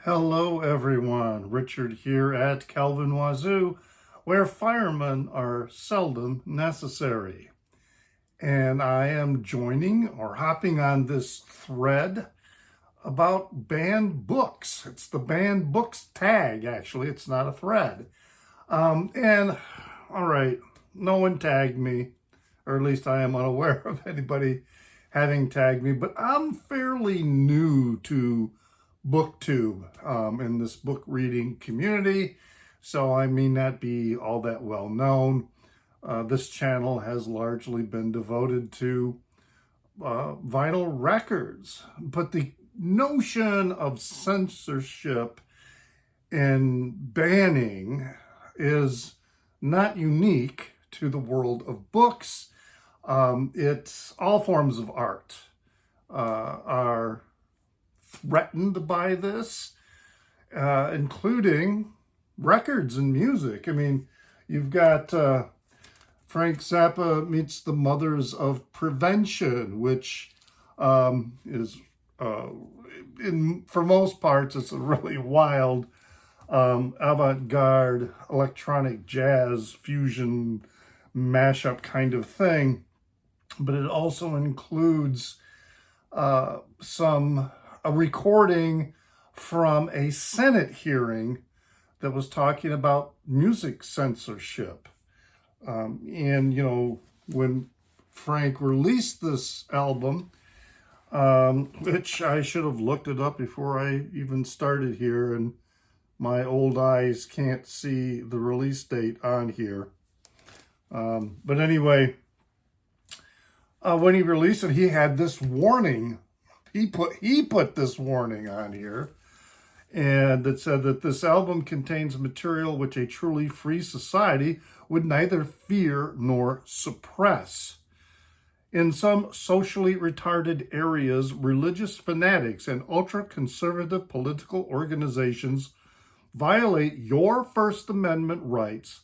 Hello everyone, Richard here at Calvin Wazoo, where firemen are seldom necessary. And I am joining or hopping on this thread about banned books. It's the banned books tag, actually. It's not a thread. And all right, no one tagged me, or at least I am unaware of anybody having tagged me, but I'm fairly new to BookTube in this book reading community, so I may not be all that well known. This channel has largely been devoted to vinyl records, but the notion of censorship and banning is not unique to the world of books. It's all forms of art are threatened by this, including records and music. I mean, you've got Frank Zappa meets the Mothers of Prevention, which is, for most parts, it's a really wild avant-garde electronic jazz fusion mashup kind of thing. But it also includes a recording from a Senate hearing that was talking about music censorship. And, you know, when Frank released this album, which I should have looked it up before I even started here, and my old eyes can't see the release date on here. But anyway, when he released it, he had this warning. He put this warning on here, and it said that this album contains material which a truly free society would neither fear nor suppress. In some socially retarded areas, religious fanatics and ultra-conservative political organizations violate your First Amendment rights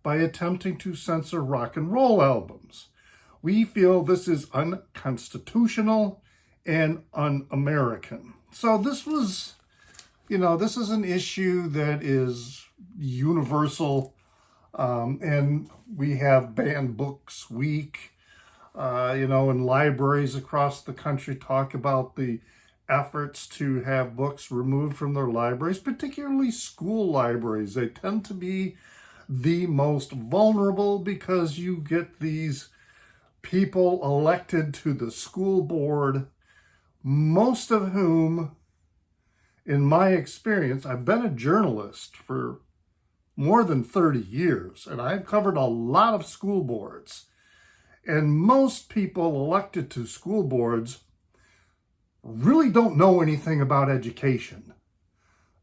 by attempting to censor rock and roll albums. We feel this is unconstitutional and un-American. So this was, this is an issue that is universal, and we have Banned Books Week, and libraries across the country talk about the efforts to have books removed from their libraries, particularly school libraries. They tend to be the most vulnerable because you get these people elected to the school board, most of whom, in my experience, I've been a journalist for more than 30 years, and I've covered a lot of school boards. And most people elected to school boards really don't know anything about education.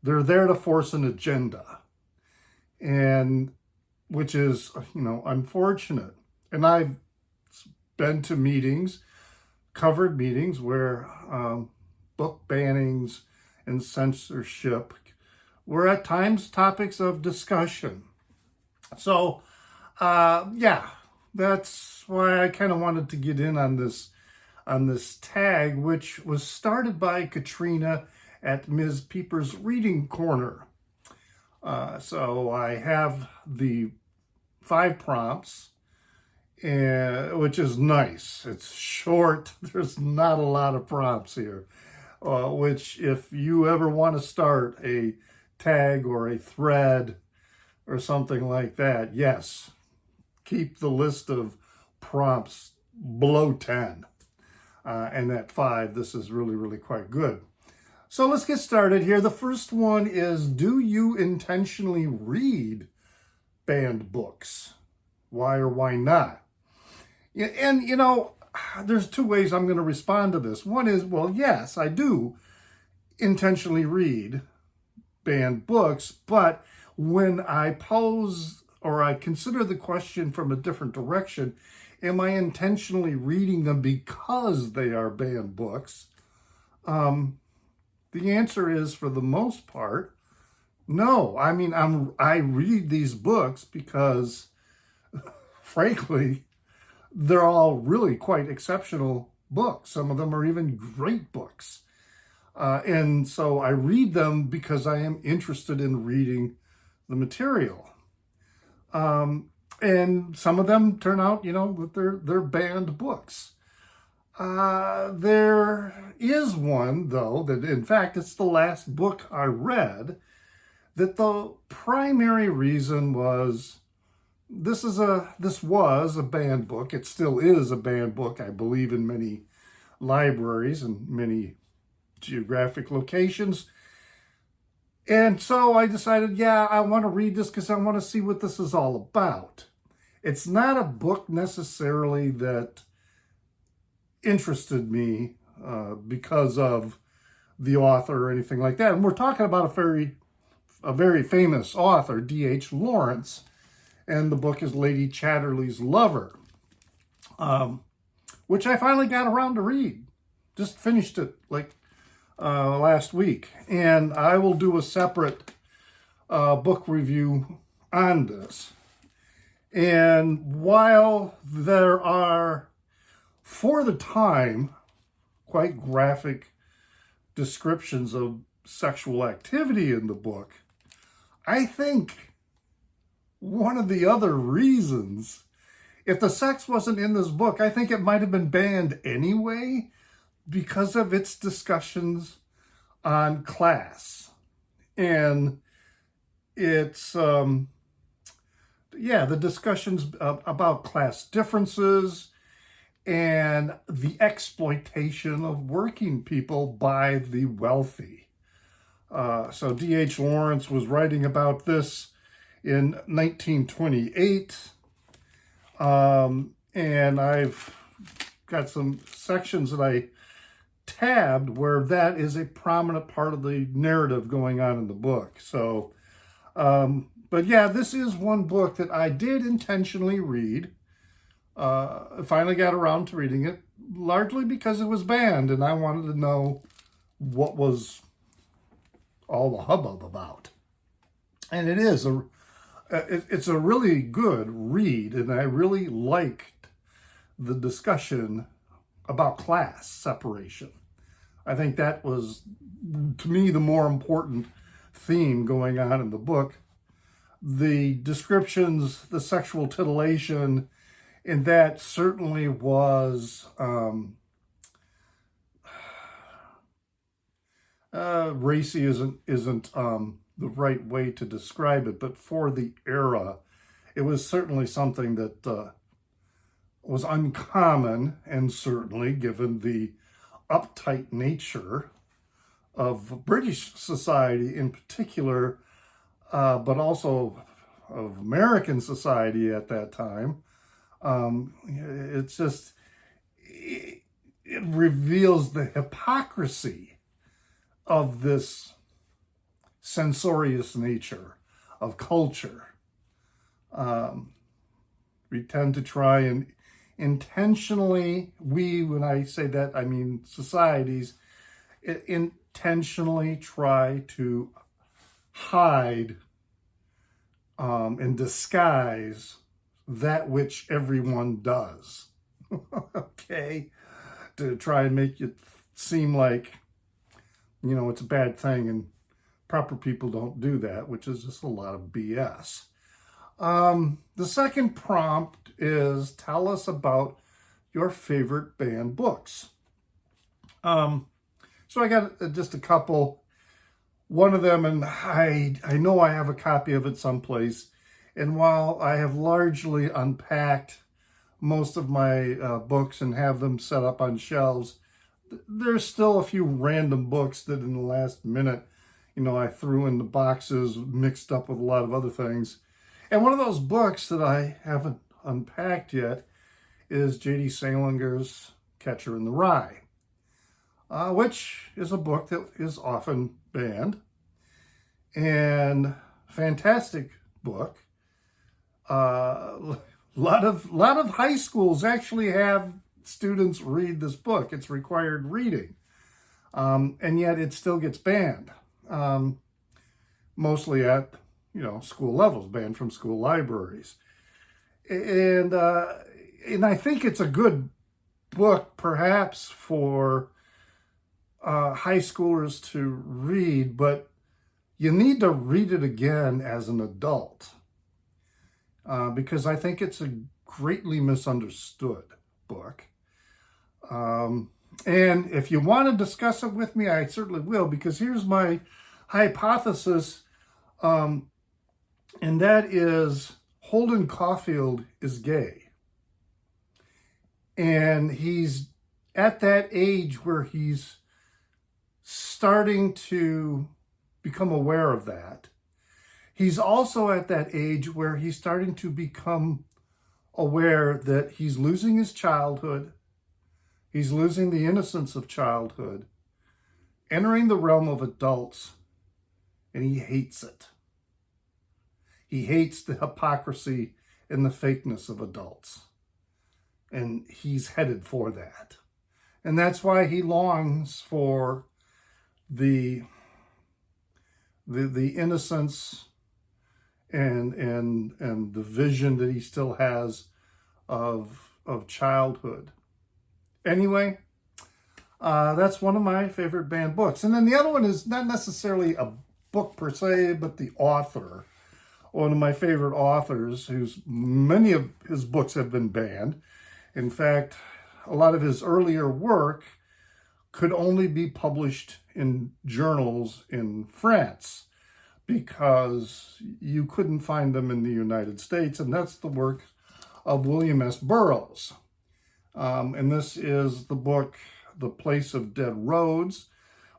They're there to force an agenda, and which is, unfortunate. And I've been to meetings, covered meetings where book bannings and censorship were at times topics of discussion. So, that's why I kind of wanted to get in on this tag, which was started by Katrina at Ms. Peepers-Reading-Corner. So I have the 5 prompts, which is nice. It's short. There's not a lot of prompts here, which if you ever want to start a tag or a thread or something like that, yes, keep the list of prompts below 10. And at 5, this is really, really quite good. So let's get started here. The first one is, do you intentionally read banned books? Why or why not? And, there's 2 ways I'm going to respond to this. One is, well, yes, I do intentionally read banned books, but when I pose or I consider the question from a different direction, am I intentionally reading them because they are banned books? The answer is, for the most part, no. I mean, I read these books because, frankly, they're all really quite exceptional books. Some of them are even great books. And so I read them because I am interested in reading the material. And some of them turn out, that they're banned books. There is one, though, that in fact it's the last book I read, that the primary reason was this was a banned book. It still is a banned book, I believe, in many libraries and many geographic locations. And so I decided, yeah, I want to read this because I want to see what this is all about. It's not a book necessarily that interested me because of the author or anything like that. And we're talking about a very famous author, D.H. Lawrence, and the book is Lady Chatterley's Lover, which I finally got around to read. Just finished it last week, and I will do a separate book review on this. And while there are, for the time, quite graphic descriptions of sexual activity in the book, I think one of the other reasons, if the sex wasn't in this book, I think it might have been banned anyway because of its discussions on class. And it's, the discussions about class differences and the exploitation of working people by the wealthy. So D.H. Lawrence was writing about this in 1928. And I've got some sections that I tabbed where that is a prominent part of the narrative going on in the book. So, but yeah, this is one book that I did intentionally read. I finally got around to reading it, largely because it was banned, and I wanted to know what was all the hubbub about. And it's a really good read, and I really liked the discussion about class separation. I think that was, to me, the more important theme going on in the book. The descriptions, the sexual titillation, and that certainly was racy isn't the right way to describe it, but for the era, it was certainly something that was uncommon, and certainly given the uptight nature of British society in particular, but also of American society at that time. It's just, it reveals the hypocrisy of this censorious nature of culture. We tend to try and intentionally, when I say that, I mean societies, intentionally try to hide and disguise that which everyone does. Okay? To try and make it seem like, it's a bad thing and proper people don't do that, which is just a lot of BS. The second prompt is, tell us about your favorite banned books. So I got just a couple. One of them, and I know I have a copy of it someplace, and while I have largely unpacked most of my books and have them set up on shelves, there's still a few random books that in the last minute, I threw in the boxes mixed up with a lot of other things. And one of those books that I haven't unpacked yet is J.D. Salinger's Catcher in the Rye, which is a book that is often banned, and fantastic book. Lot of high schools actually have students read this book. It's required reading, and yet it still gets banned, mostly at school levels, banned from school libraries. And I think it's a good book, perhaps for high schoolers to read, but you need to read it again as an adult because I think it's a greatly misunderstood book. And if you want to discuss it with me, I certainly will, because here's my hypothesis, and that is Holden Caulfield is gay. And he's at that age where he's starting to become aware of that. He's also at that age where he's starting to become aware that he's losing his childhood. He's losing the innocence of childhood, entering the realm of adults, and he hates it. He hates the hypocrisy and the fakeness of adults. And he's headed for that. And that's why he longs for the innocence and the vision that he still has of childhood. Anyway, that's one of my favorite banned books. And then the other one is not necessarily a book per se, but the author. One of my favorite authors, whose many of his books have been banned. In fact, a lot of his earlier work could only be published in journals in France because you couldn't find them in the United States, and that's the work of William S. Burroughs. And this is the book, The Place of Dead Roads,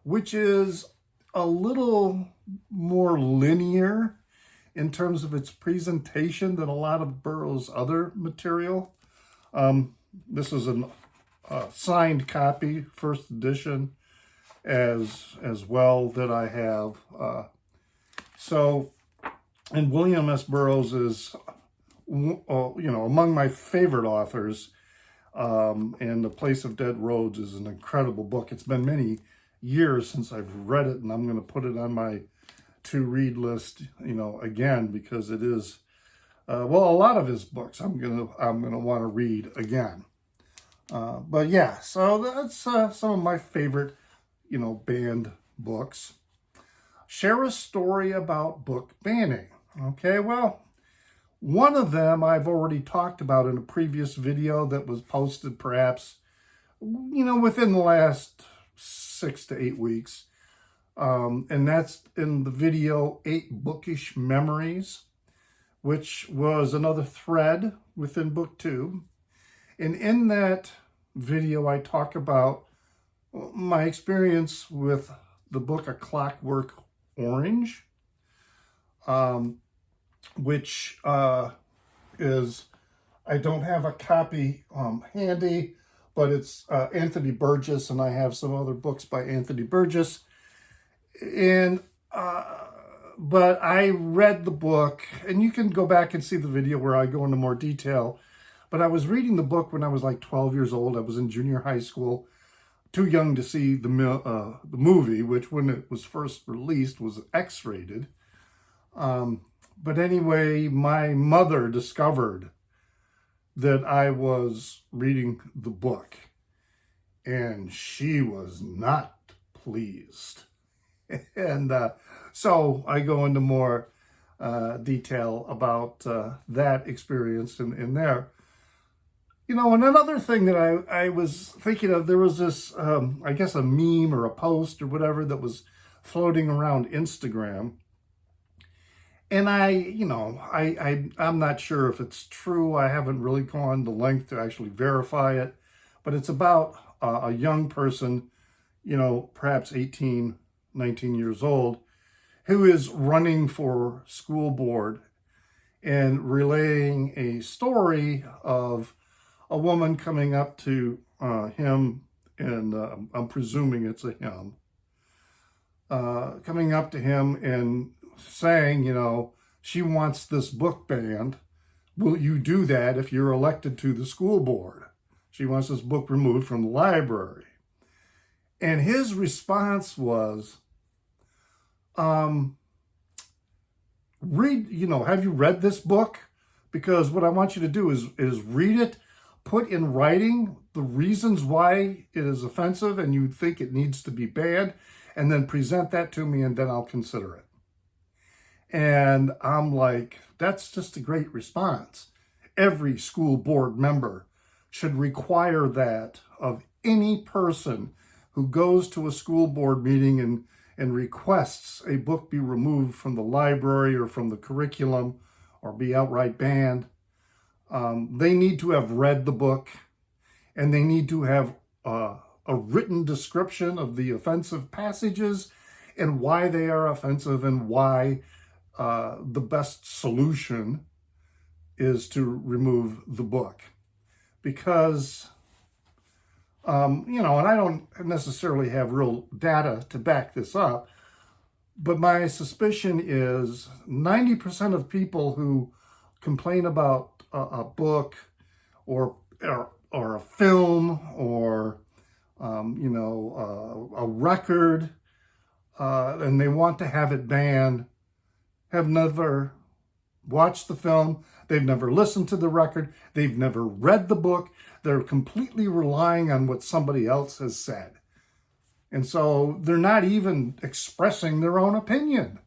which is a little more linear in terms of its presentation than a lot of Burroughs' other material. This is a signed copy, first edition, as well, that I have. And William S. Burroughs is, among my favorite authors. And The Place of Dead Roads is an incredible book. It's been many years since I've read it, and I'm going to put it on my to-read list, again, because it is, a lot of his books I'm gonna want to read again. But yeah, so that's some of my favorite, banned books. Share a story about book banning. Okay, well, one of them I've already talked about in a previous video that was posted perhaps, within the last 6 to 8 weeks. And that's in the video 8 Bookish Memories, which was another thread within book 2. And in that video, I talk about my experience with the book A Clockwork Orange, which is, I don't have a copy handy, but it's Anthony Burgess, and I have some other books by Anthony Burgess. And but I read the book, and you can go back and see the video where I go into more detail. But I was reading the book when I was like 12 years old. I was in junior high school, too young to see the movie, which when it was first released was X-rated. But anyway, my mother discovered that I was reading the book, and she was not pleased. And so I go into more detail about that experience in there. And another thing that I was thinking of, there was this, I guess a meme or a post or whatever that was floating around Instagram. And I'm not sure if it's true. I haven't really gone the length to actually verify it. But it's about a young person, perhaps 18, 19 years old, who is running for school board and relaying a story of a woman coming up to him, and I'm presuming it's a him, coming up to him and saying, she wants this book banned. Will you do that if you're elected to the school board? She wants this book removed from the library. And his response was, have you read this book? Because what I want you to do is read it, put in writing the reasons why it is offensive and you think it needs to be banned, and then present that to me, and then I'll consider it. And I'm like, that's just a great response. Every school board member should require that of any person who goes to a school board meeting and requests a book be removed from the library or from the curriculum or be outright banned. They need to have read the book, and they need to have a written description of the offensive passages and why they are offensive, and why the best solution is to remove the book. Because, and I don't necessarily have real data to back this up, but my suspicion is 90% of people who complain about a book or a film or, a record, and they want to have it banned, have never watched the film, they've never listened to the record, they've never read the book, they're completely relying on what somebody else has said. And so they're not even expressing their own opinion.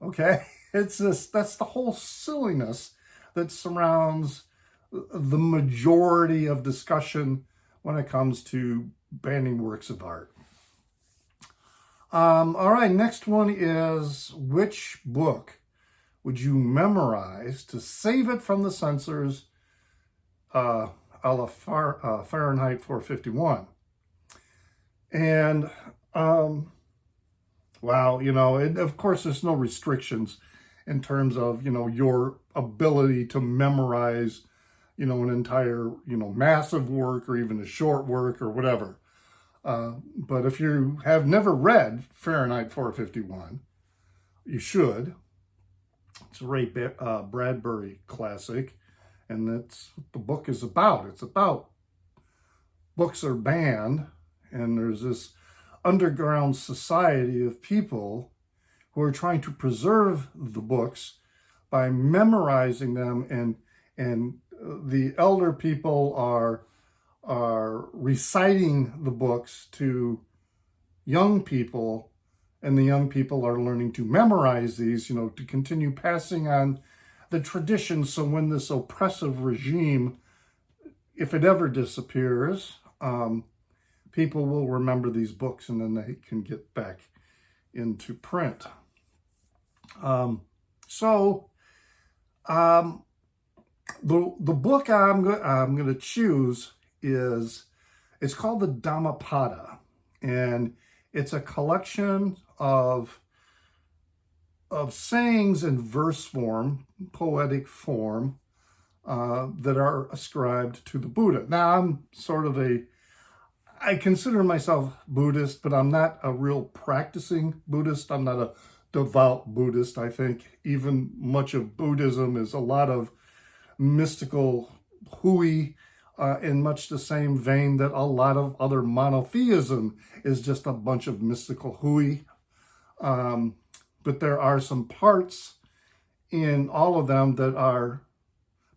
Okay? It's just, that's the whole silliness that surrounds the majority of discussion when it comes to banning works of art. All right, next one is, which book would you memorize to save it from the censors, a la Fahrenheit 451? And, wow, of course there's no restrictions in terms of, your ability to memorize, an entire, massive work or even a short work or whatever. But if you have never read Fahrenheit 451, you should. It's a Ray Bradbury classic, and that's what the book is about. It's about books are banned, and there's this underground society of people who are trying to preserve the books by memorizing them, and the elder people are reciting the books to young people, and the young people are learning to memorize these, to continue passing on the tradition. So when this oppressive regime, if it ever disappears, people will remember these books, and then they can get back into print. The book I'm going to choose it's called the Dhammapada, and it's a collection of sayings in verse form, poetic form, that are ascribed to the Buddha. Now, I'm I consider myself Buddhist, but I'm not a real practicing Buddhist. I'm not a devout Buddhist. I think even much of Buddhism is a lot of mystical hooey, in much the same vein that a lot of other monotheism is just a bunch of mystical hooey. But there are some parts in all of them that are,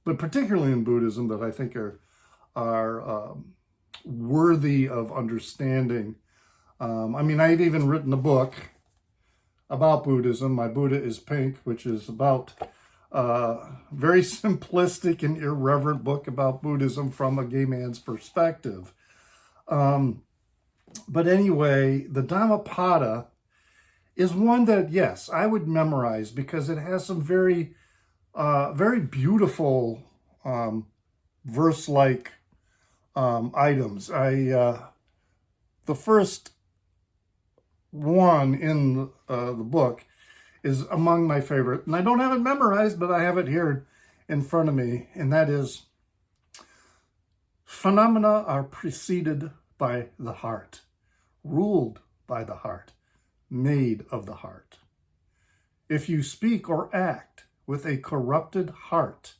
but particularly in Buddhism, that I think are worthy of understanding. I've even written a book about Buddhism. My Buddha is Pink, which is about very simplistic and irreverent book about Buddhism from a gay man's perspective. But anyway, the Dhammapada is one that, yes, I would memorize because it has some very, very beautiful verse-like items. The first one in the book is among my favorite, and I don't have it memorized, but I have it here in front of me, and that is, phenomena are preceded by the heart, ruled by the heart, made of the heart. If you speak or act with a corrupted heart,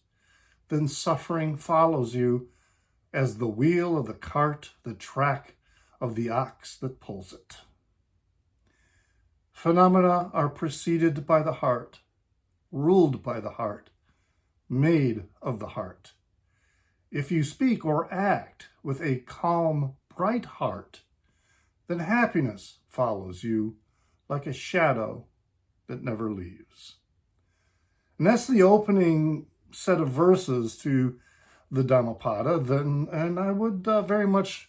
then suffering follows you as the wheel of the cart, the track of the ox that pulls it. Phenomena are preceded by the heart, ruled by the heart, made of the heart. If you speak or act with a calm, bright heart, then happiness follows you like a shadow that never leaves. And that's the opening set of verses to the Dhammapada. And I would very much,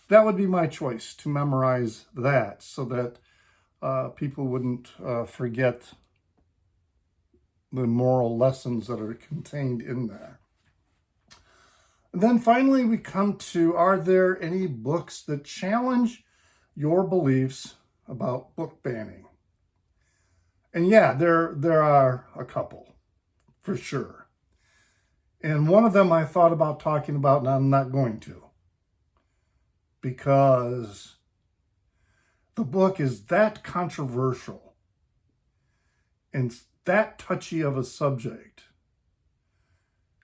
that would be my choice, to memorize that so that people wouldn't forget the moral lessons that are contained in there. And then finally we come to, are there any books that challenge your beliefs about book banning? And yeah, there are a couple, for sure. And one of them I thought about talking about, and I'm not going to, because the book is that controversial and that touchy of a subject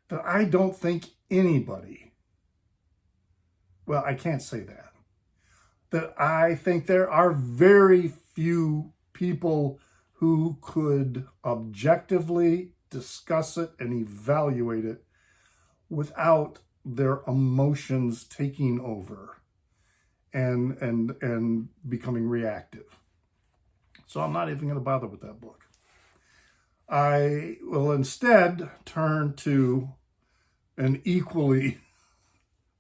that I don't think anybody, well, I can't say that I think there are very few people who could objectively discuss it and evaluate it without their emotions taking over and becoming reactive. So I'm not even going to bother with that book. I will instead turn to an equally,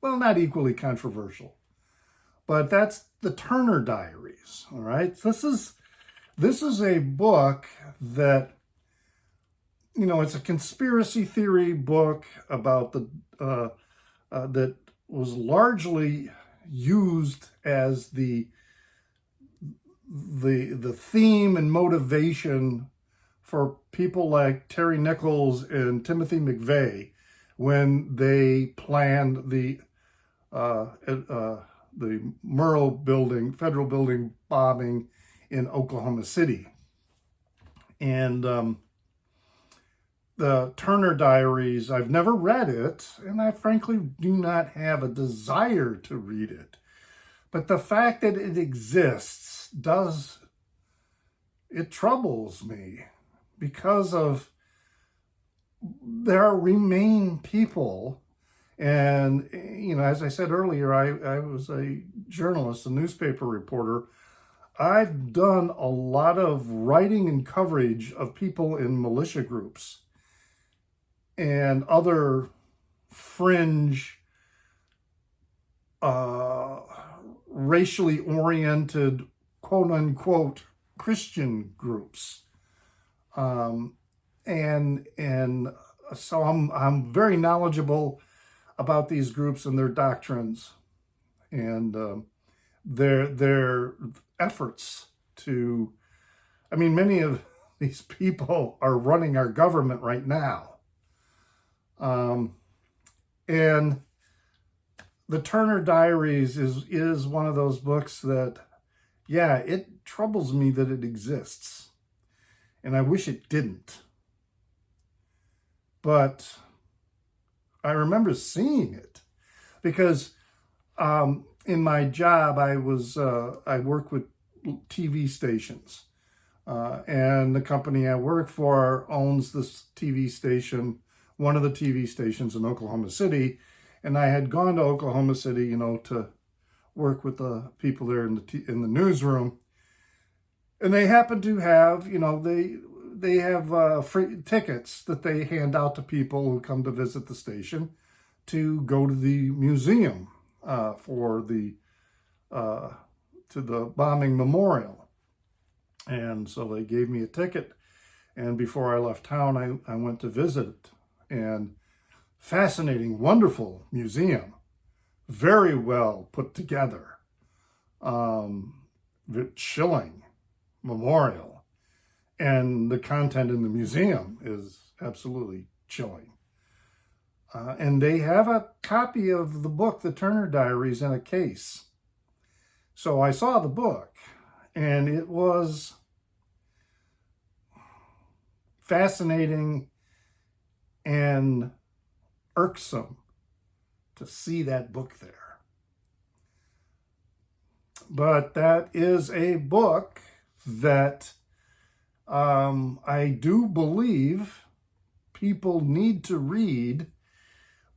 well, not equally controversial, but that's the Turner Diaries. All right, this is a book that, you know, it's a conspiracy theory book about that was largely used as the theme and motivation for people like Terry Nichols and Timothy McVeigh when they planned the Murrah building, federal building bombing in Oklahoma City. And the Turner Diaries, I've never read it, and I frankly do not have a desire to read it. But the fact that it exists it troubles me, because of there remain people, and, you know, as I said earlier, I was a journalist, a newspaper reporter. I've done a lot of writing and coverage of people in militia groups and other fringe, racially oriented, quote unquote, Christian groups. And so I'm very knowledgeable about these groups and their doctrines and their efforts to, I mean, many of these people are running our government right now. And the Turner Diaries is one of those books that, yeah, it troubles me that it exists. And I wish it didn't. But I remember seeing it because in my job, I work with TV stations. And the company I work for owns this TV station, one of the TV stations in Oklahoma City. And I had gone to Oklahoma City, you know, to work with the people there in the newsroom. And they happen to have, you know, they have free tickets that they hand out to people who come to visit the station to go to the museum for the to the bombing memorial. And so they gave me a ticket, and before I left town, I went to visit it. And fascinating, wonderful museum, very well put together, chilling memorial, and the content in the museum is absolutely chilling. And they have a copy of the book, The Turner Diaries, in a case. So I saw the book, and it was fascinating and irksome to see that book there. But that is a book that I do believe people need to read,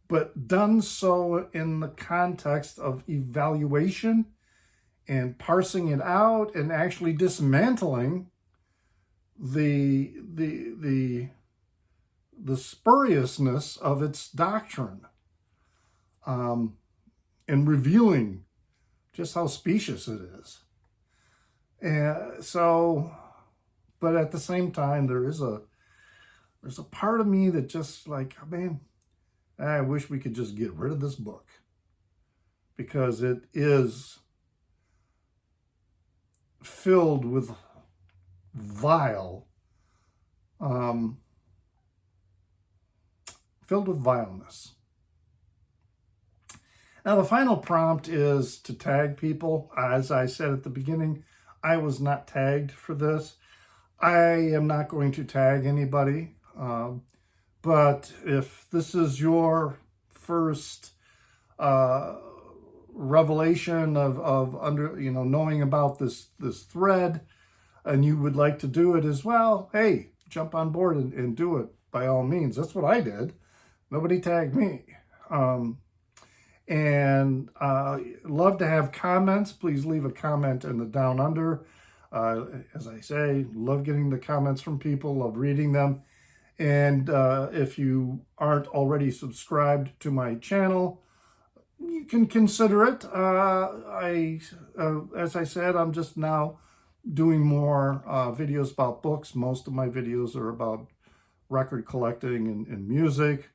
but done so in the context of evaluation and parsing it out and actually dismantling the spuriousness of its doctrine, and revealing just how specious it is. And so, but at the same time, there's a part of me that just like, man, I wish we could just get rid of this book, because it is filled with vileness. Now, the final prompt is to tag people. As I said at the beginning, I was not tagged for this. I am not going to tag anybody. But if this is your first revelation of knowing about this thread, and you would like to do it as well, hey, jump on board and do it by all means. That's what I did. Nobody tagged me. And love to have comments. Please leave a comment in the down under. As I say, love getting the comments from people, love reading them. And if you aren't already subscribed to my channel, you can consider it. As I said, I'm just now doing more videos about books. Most of my videos are about record collecting and music.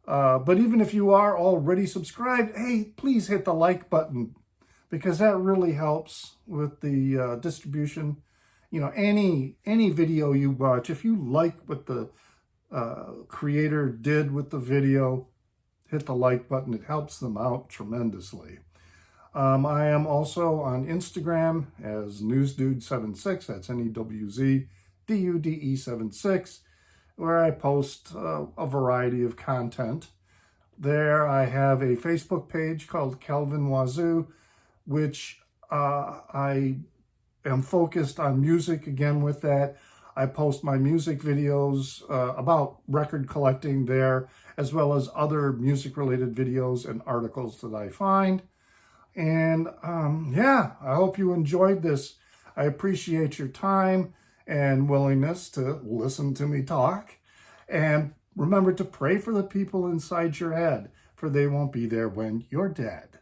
But even if you are already subscribed, hey, please hit the like button, because that really helps with the distribution. You know, any video you watch, if you like what the creator did with the video, hit the like button. It helps them out tremendously. I am also on Instagram as NewsDude76. That's NEWZDUDE76, where I post a variety of content. There I have a Facebook page called Calvin Wazoo, which I am focused on music again with that. I post my music videos about record collecting there, as well as other music-related videos and articles that I find. And yeah, I hope you enjoyed this. I appreciate your time and willingness to listen to me talk. And remember to pray for the people inside your head, for they won't be there when you're dead.